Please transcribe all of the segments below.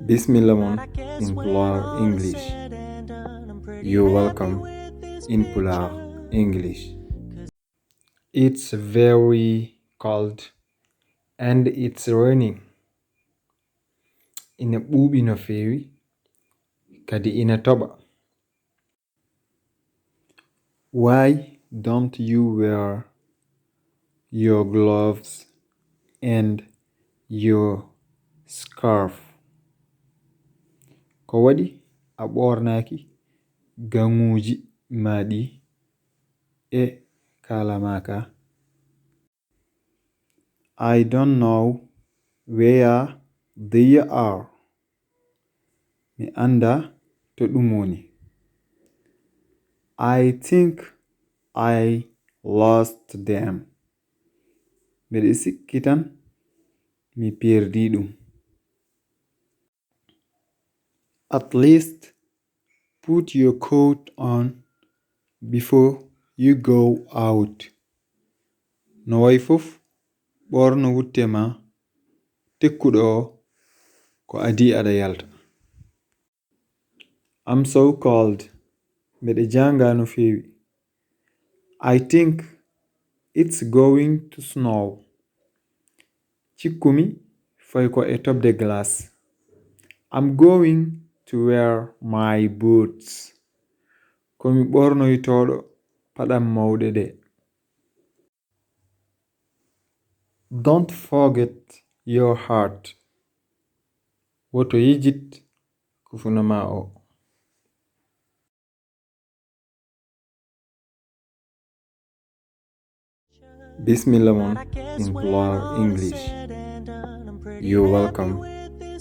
Bismillah mon in Pulaar English. You're welcome in Pulaar English. It's very cold and it's raining. Ina ɓuuɓi no feewi, kadi ina toɓa. Why don't you wear your gloves and your scarf? Ko waɗi a ɓornaaki gaŋuuji ma ɗi e kaala ma ka? I don't know where they are. Mi anda to ɗum woni. I think I lost them. Mbeɗe sikki tan mi perdi ɗum. At least put your coat on before you go out. No way fof ɓorno wutte ma tekkuɗo ko adi aɗa yalta. I'm so cold. Mbeɗe janga no feewi. I think it's going to snow. Cikkumi fay ko e tobde glass. I'm going to wear my boots. Komi ɓornoytoɗo paɗam mawɗe ɗe. Don't forget your heart. Woto njejjitee kufuna ma o. Bismillah mon in Pulaar English. You're welcome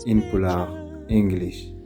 in Pulaar English.